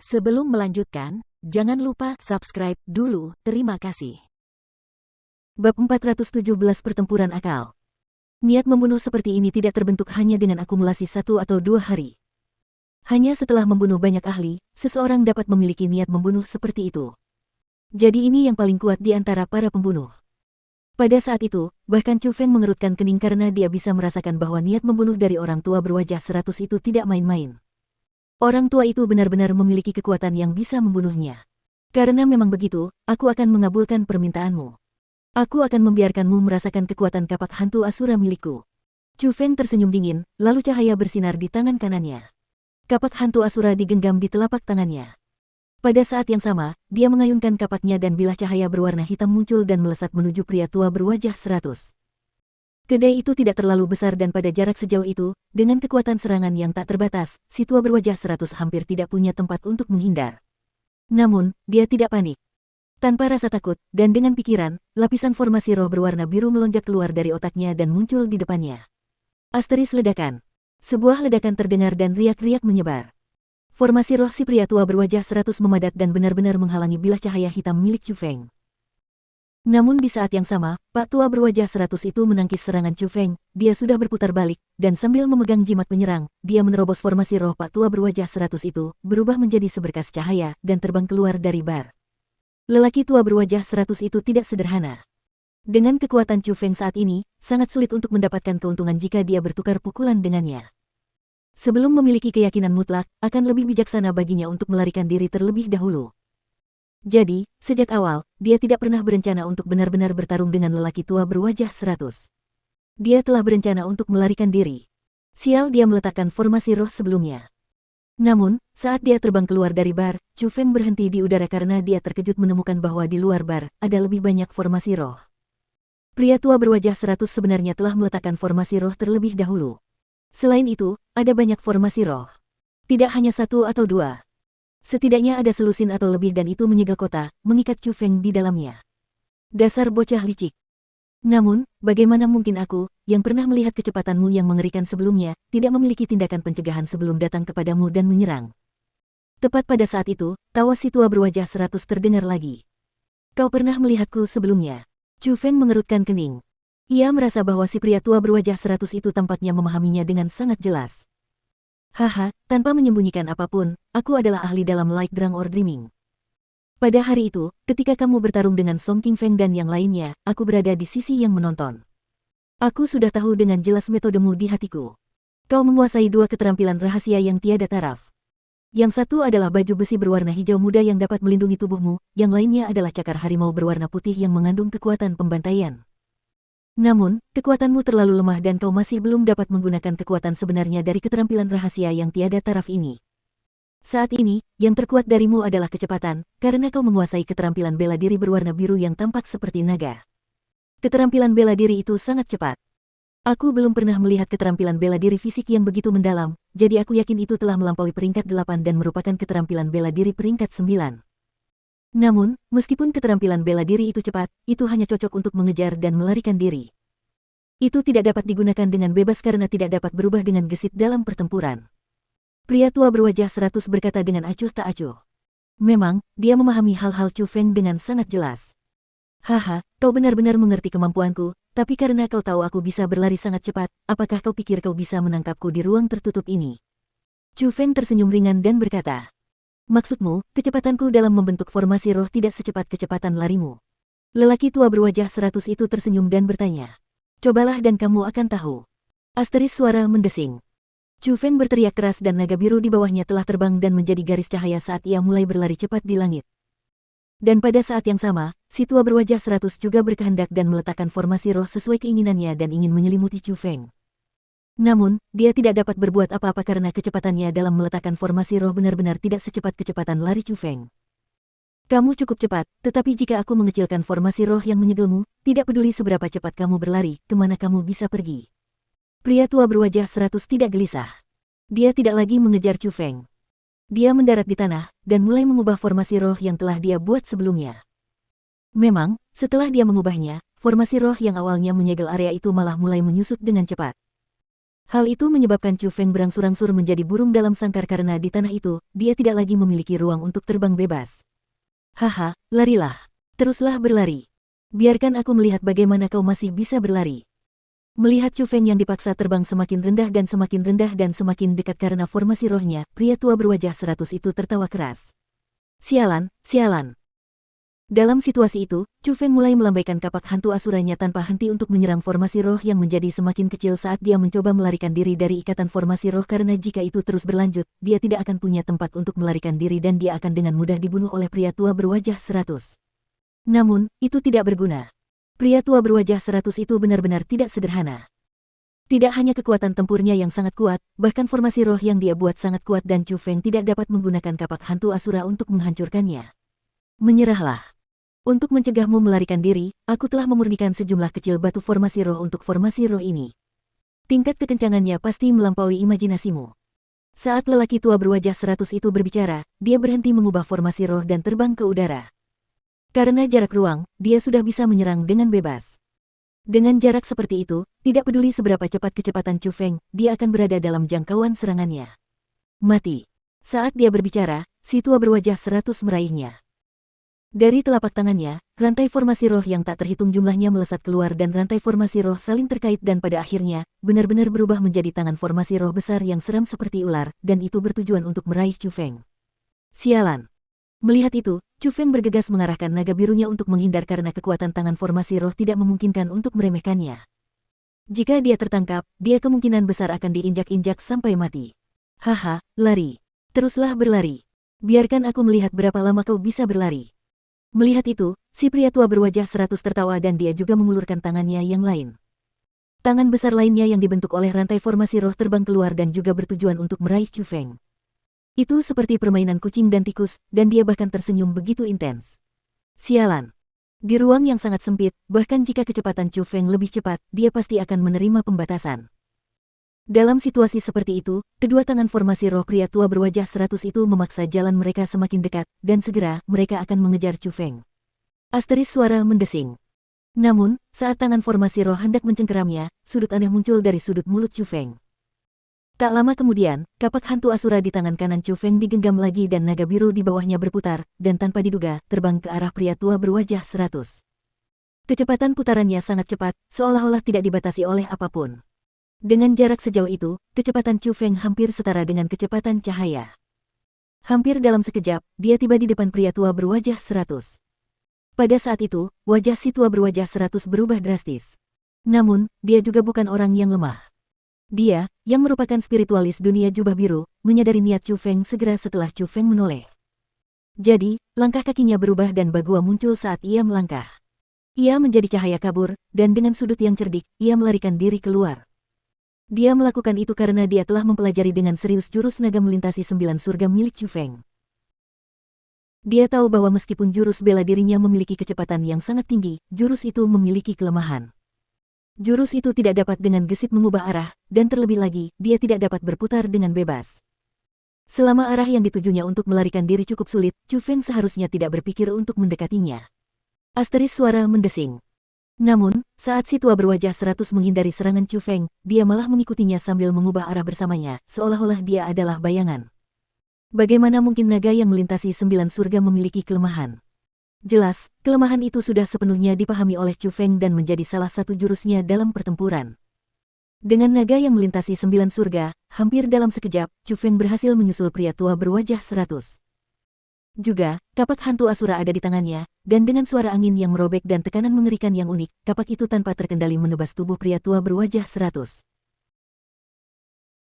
Sebelum melanjutkan, jangan lupa subscribe dulu, terima kasih. Bab 417 Pertempuran Akal. Niat membunuh seperti ini tidak terbentuk hanya dengan akumulasi 1 atau 2 hari. Hanya setelah membunuh banyak ahli, seseorang dapat memiliki niat membunuh seperti itu. Jadi ini yang paling kuat di antara para pembunuh. Pada saat itu, bahkan Chu Feng mengerutkan kening karena dia bisa merasakan bahwa niat membunuh dari orang tua berwajah 100 itu tidak main-main. Orang tua itu benar-benar memiliki kekuatan yang bisa membunuhnya. Karena memang begitu, aku akan mengabulkan permintaanmu. Aku akan membiarkanmu merasakan kekuatan kapak hantu Asura milikku. Chu Feng tersenyum dingin, lalu cahaya bersinar di tangan kanannya. Kapak hantu Asura digenggam di telapak tangannya. Pada saat yang sama, dia mengayunkan kapaknya dan bilah cahaya berwarna hitam muncul dan melesat menuju pria tua berwajah 100. Kedai itu tidak terlalu besar dan pada jarak sejauh itu, dengan kekuatan serangan yang tak terbatas, si tua berwajah 100 hampir tidak punya tempat untuk menghindar. Namun, dia tidak panik. Tanpa rasa takut, dan dengan pikiran, lapisan formasi roh berwarna biru melonjak keluar dari otaknya dan muncul di depannya. Asteris ledakan. Sebuah ledakan terdengar dan riak-riak menyebar. Formasi roh si pria tua berwajah 100 memadat dan benar-benar menghalangi bilah cahaya hitam milik Chu Feng. Namun di saat yang sama, Pak Tua berwajah 100 itu menangkis serangan Chu Feng, dia sudah berputar balik, dan sambil memegang jimat penyerang, dia menerobos formasi roh Pak Tua berwajah 100 itu, berubah menjadi seberkas cahaya, dan terbang keluar dari bar. Lelaki tua berwajah 100 itu tidak sederhana. Dengan kekuatan Chu Feng saat ini, sangat sulit untuk mendapatkan keuntungan jika dia bertukar pukulan dengannya. Sebelum memiliki keyakinan mutlak, akan lebih bijaksana baginya untuk melarikan diri terlebih dahulu. Jadi, sejak awal, dia tidak pernah berencana untuk benar-benar bertarung dengan lelaki tua berwajah 100. Dia telah berencana untuk melarikan diri. Sial, dia meletakkan formasi roh sebelumnya. Namun, saat dia terbang keluar dari bar, Chu Feng berhenti di udara karena dia terkejut menemukan bahwa di luar bar, ada lebih banyak formasi roh. Pria tua berwajah 100 sebenarnya telah meletakkan formasi roh terlebih dahulu. Selain itu, ada banyak formasi roh. Tidak hanya 1 atau 2. Setidaknya ada selusin atau lebih dan itu menyegel kota, mengikat Chu Feng di dalamnya. Dasar bocah licik. Namun, bagaimana mungkin aku, yang pernah melihat kecepatanmu yang mengerikan sebelumnya, tidak memiliki tindakan pencegahan sebelum datang kepadamu dan menyerang. Tepat pada saat itu, tawa si tua berwajah 100 terdengar lagi. Kau pernah melihatku sebelumnya. Chu Feng mengerutkan kening. Ia merasa bahwa si pria tua berwajah 100 itu tampaknya memahaminya dengan sangat jelas. Haha, tanpa menyembunyikan apapun, aku adalah ahli dalam Light Drang or Dreaming. Pada hari itu, ketika kamu bertarung dengan Song King Feng dan yang lainnya, aku berada di sisi yang menonton. Aku sudah tahu dengan jelas metodemu di hatiku. Kau menguasai 2 keterampilan rahasia yang tiada taraf. Yang satu adalah baju besi berwarna hijau muda yang dapat melindungi tubuhmu, yang lainnya adalah cakar harimau berwarna putih yang mengandung kekuatan pembantaian. Namun, kekuatanmu terlalu lemah dan kau masih belum dapat menggunakan kekuatan sebenarnya dari keterampilan rahasia yang tiada taraf ini. Saat ini, yang terkuat darimu adalah kecepatan, karena kau menguasai keterampilan bela diri berwarna biru yang tampak seperti naga. Keterampilan bela diri itu sangat cepat. Aku belum pernah melihat keterampilan bela diri fisik yang begitu mendalam, jadi aku yakin itu telah melampaui peringkat 8 dan merupakan keterampilan bela diri peringkat 9. Namun, meskipun keterampilan bela diri itu cepat, itu hanya cocok untuk mengejar dan melarikan diri. Itu tidak dapat digunakan dengan bebas karena tidak dapat berubah dengan gesit dalam pertempuran. Pria tua berwajah 100 berkata dengan acuh tak acuh. Memang, dia memahami hal-hal Chu Feng dengan sangat jelas. Haha, kau benar-benar mengerti kemampuanku, tapi karena kau tahu aku bisa berlari sangat cepat, apakah kau pikir kau bisa menangkapku di ruang tertutup ini? Chu Feng tersenyum ringan dan berkata. Maksudmu, kecepatanku dalam membentuk formasi roh tidak secepat kecepatan larimu. Lelaki tua berwajah 100 itu tersenyum dan bertanya. Cobalah dan kamu akan tahu. Asteris suara mendesing. Chu Feng berteriak keras dan naga biru di bawahnya telah terbang dan menjadi garis cahaya saat ia mulai berlari cepat di langit. Dan pada saat yang sama, si tua berwajah 100 juga berkehendak dan meletakkan formasi roh sesuai keinginannya dan ingin menyelimuti Chu Feng. Namun, dia tidak dapat berbuat apa-apa karena kecepatannya dalam meletakkan formasi roh benar-benar tidak secepat kecepatan lari Chu Feng. Kamu cukup cepat, tetapi jika aku mengecilkan formasi roh yang menyegelmu, tidak peduli seberapa cepat kamu berlari, kemana kamu bisa pergi. Pria tua berwajah 100 tidak gelisah. Dia tidak lagi mengejar Chu Feng. Dia mendarat di tanah, dan mulai mengubah formasi roh yang telah dia buat sebelumnya. Memang, setelah dia mengubahnya, formasi roh yang awalnya menyegel area itu malah mulai menyusut dengan cepat. Hal itu menyebabkan Chu Feng berangsur-angsur menjadi burung dalam sangkar karena di tanah itu, dia tidak lagi memiliki ruang untuk terbang bebas. Haha, larilah. Teruslah berlari. Biarkan aku melihat bagaimana kau masih bisa berlari. Melihat Chu Feng yang dipaksa terbang semakin rendah dan semakin rendah dan semakin dekat karena formasi rohnya, pria tua berwajah 100 itu tertawa keras. Sialan, sialan. Dalam situasi itu, Chu Feng mulai melambaikan kapak hantu asuranya tanpa henti untuk menyerang formasi roh yang menjadi semakin kecil saat dia mencoba melarikan diri dari ikatan formasi roh karena jika itu terus berlanjut, dia tidak akan punya tempat untuk melarikan diri dan dia akan dengan mudah dibunuh oleh pria tua berwajah 100. Namun, itu tidak berguna. Pria tua berwajah 100 itu benar-benar tidak sederhana. Tidak hanya kekuatan tempurnya yang sangat kuat, bahkan formasi roh yang dia buat sangat kuat dan Chu Feng tidak dapat menggunakan kapak hantu asura untuk menghancurkannya. Menyerahlah. Untuk mencegahmu melarikan diri, aku telah memurnikan sejumlah kecil batu formasi roh untuk formasi roh ini. Tingkat kekencangannya pasti melampaui imajinasimu. Saat lelaki tua berwajah 100 itu berbicara, dia berhenti mengubah formasi roh dan terbang ke udara. Karena jarak ruang, dia sudah bisa menyerang dengan bebas. Dengan jarak seperti itu, tidak peduli seberapa cepat kecepatan Chu Feng, dia akan berada dalam jangkauan serangannya. Mati. Saat dia berbicara, si tua berwajah 100 meraihnya. Dari telapak tangannya, rantai formasi roh yang tak terhitung jumlahnya melesat keluar dan rantai formasi roh saling terkait dan pada akhirnya, benar-benar berubah menjadi tangan formasi roh besar yang seram seperti ular, dan itu bertujuan untuk meraih Chu Feng. Sialan. Melihat itu, Chu Feng bergegas mengarahkan naga birunya untuk menghindar karena kekuatan tangan formasi roh tidak memungkinkan untuk meremehkannya. Jika dia tertangkap, dia kemungkinan besar akan diinjak-injak sampai mati. Haha, lari. Teruslah berlari. Biarkan aku melihat berapa lama kau bisa berlari. Melihat itu, si pria tua berwajah 100 tertawa dan dia juga mengulurkan tangannya yang lain. Tangan besar lainnya yang dibentuk oleh rantai formasi roh terbang keluar dan juga bertujuan untuk meraih Chu Feng. Itu seperti permainan kucing dan tikus, dan dia bahkan tersenyum begitu intens. Sialan. Di ruang yang sangat sempit, bahkan jika kecepatan Chu Feng lebih cepat, dia pasti akan menerima pembatasan. Dalam situasi seperti itu, kedua tangan formasi roh pria tua berwajah 100 itu memaksa jalan mereka semakin dekat, dan segera mereka akan mengejar Chu Feng. Asteris suara mendesing. Namun, saat tangan formasi roh hendak mencengkeramnya, sudut aneh muncul dari sudut mulut Chu Feng. Tak lama kemudian, kapak hantu asura di tangan kanan Chu Feng digenggam lagi dan naga biru di bawahnya berputar, dan tanpa diduga, terbang ke arah pria tua berwajah 100. Kecepatan putarannya sangat cepat, seolah-olah tidak dibatasi oleh apapun. Dengan jarak sejauh itu, kecepatan Chu Feng hampir setara dengan kecepatan cahaya. Hampir dalam sekejap, dia tiba di depan pria tua berwajah 100. Pada saat itu, wajah si tua berwajah 100 berubah drastis. Namun, dia juga bukan orang yang lemah. Dia, yang merupakan spiritualis dunia jubah biru, menyadari niat Chu Feng segera setelah Chu Feng menoleh. Jadi, langkah kakinya berubah dan Bagua muncul saat ia melangkah. Ia menjadi cahaya kabur, dan dengan sudut yang cerdik, ia melarikan diri keluar. Dia melakukan itu karena dia telah mempelajari dengan serius jurus naga melintasi 9 surga milik Chu Feng. Dia tahu bahwa meskipun jurus bela dirinya memiliki kecepatan yang sangat tinggi, jurus itu memiliki kelemahan. Jurus itu tidak dapat dengan gesit mengubah arah, dan terlebih lagi, dia tidak dapat berputar dengan bebas. Selama arah yang ditujunya untuk melarikan diri cukup sulit, Chu Feng seharusnya tidak berpikir untuk mendekatinya. Asteris suara mendesing. Namun, saat si tua berwajah 100 menghindari serangan Chu Feng, dia malah mengikutinya sambil mengubah arah bersamanya, seolah-olah dia adalah bayangan. Bagaimana mungkin naga yang melintasi 9 surga memiliki kelemahan? Jelas, kelemahan itu sudah sepenuhnya dipahami oleh Chu Feng dan menjadi salah satu jurusnya dalam pertempuran. Dengan naga yang melintasi 9 surga, hampir dalam sekejap, Chu Feng berhasil menyusul pria tua berwajah 100. Juga, kapak hantu asura ada di tangannya, dan dengan suara angin yang merobek dan tekanan mengerikan yang unik, kapak itu tanpa terkendali menebas tubuh pria tua berwajah 100.